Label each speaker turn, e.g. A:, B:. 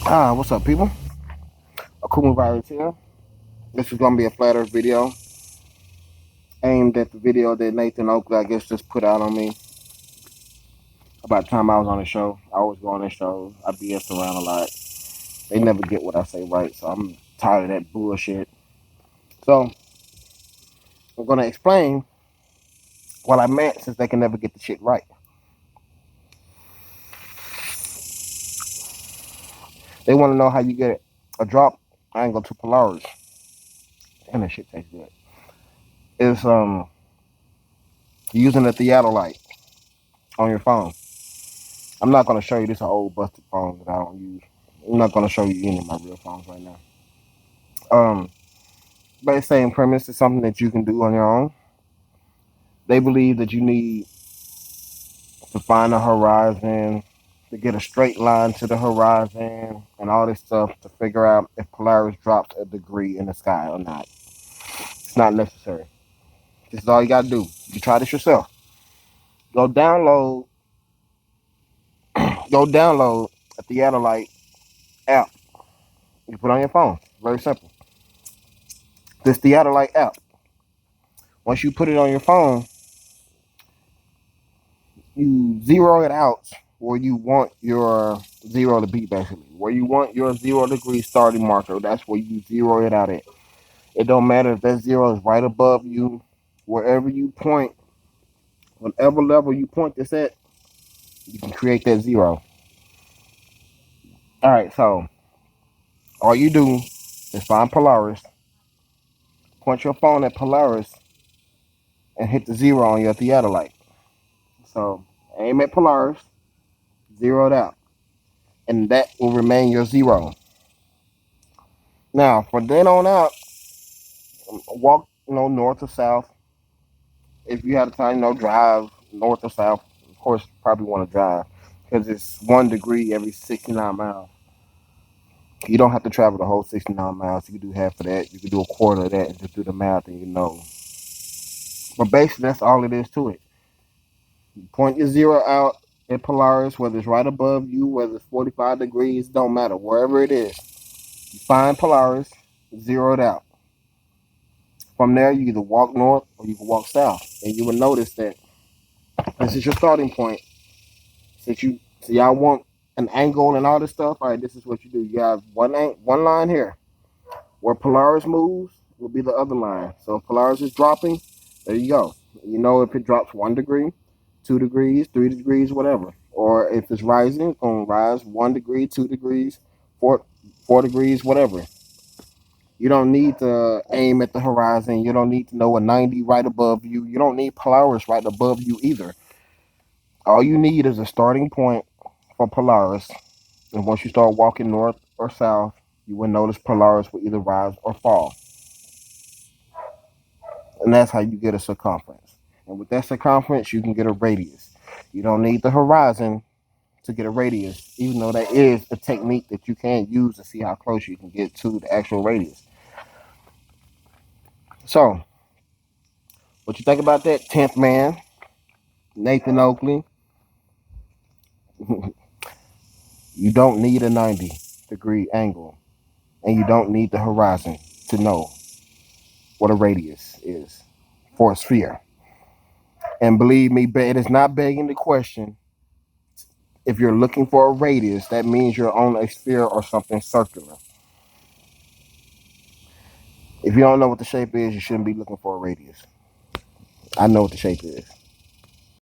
A: What's up, people? Akuma Virus here. This is gonna be a flat Earth video aimed at the video that Nathan Oakley, I guess, just put out on me about the time I was on the show. I always go on this show. I BS around a lot. They never get what I say right, so I'm tired of that bullshit. So I'm gonna explain what I meant since they can never get the shit right. They want to know how you get a drop angle to Polaris, and that shit tastes good. It's using a theodolite on your phone. I'm not gonna show you this old busted phone that I don't use. I'm not gonna show you any of my real phones right now. Um, but it's same premise. It's something that you can do on your own. They believe that you need to find a horizon, to get a straight line to the horizon, and all this stuff to figure out if Polaris drops a degree in the sky or not. It's not necessary. This is all you gotta do. You try this yourself. Go download, go download a theodolite app. You put on your phone. Very simple. This theodolite app. Once you put it on your phone, you zero it out where you want your zero to be, basically. Where you want your 0 degree starting marker, that's where you zero it out at. It don't matter if that zero is right above you, wherever you point, whatever level you point this at, you can create that zero. All right, so all you do is find Polaris, point your phone at Polaris, and hit the zero on your theodolite. So aim at Polaris, zero it out, and that will remain your zero. Now, from then on out, walk, north or south. If you have the time, drive north or south. Of course, you probably want to drive because it's 1 degree every 69 miles. You don't have to travel the whole 69 miles. You can do half of that. You can do a quarter of that and just do the math and you know. But basically, that's all it is to it. You point your zero out at Polaris, whether it's right above you, whether it's 45 degrees, don't matter. Wherever it is, you find Polaris, zero it out. From there, you either walk north or you can walk south. And you will notice that this is your starting point. So y'all want an angle and all this stuff, all right, this is what you do. You have one line here. Where Polaris moves will be the other line. So if Polaris is dropping, there you go. You know if it drops 1 degree, 2 degrees, 3 degrees, whatever. Or if it's rising, it's going to rise 1 degree, 2 degrees, four degrees, whatever. You don't need to aim at the horizon. You don't need to know a 90 right above you. You don't need Polaris right above you either. All you need is a starting point for Polaris. And once you start walking north or south, you will notice Polaris will either rise or fall. And that's how you get a circumference. And with that circumference, you can get a radius. You don't need the horizon to get a radius, even though that is a technique that you can use to see how close you can get to the actual radius. So, what you think about that, 10th man, Nathan Oakley? You don't need a 90-degree angle, and you don't need the horizon to know what a radius is for a sphere. And believe me, it is not begging the question. If you're looking for a radius, that means you're on a sphere or something circular. If you don't know what the shape is, you shouldn't be looking for a radius. I know what the shape is.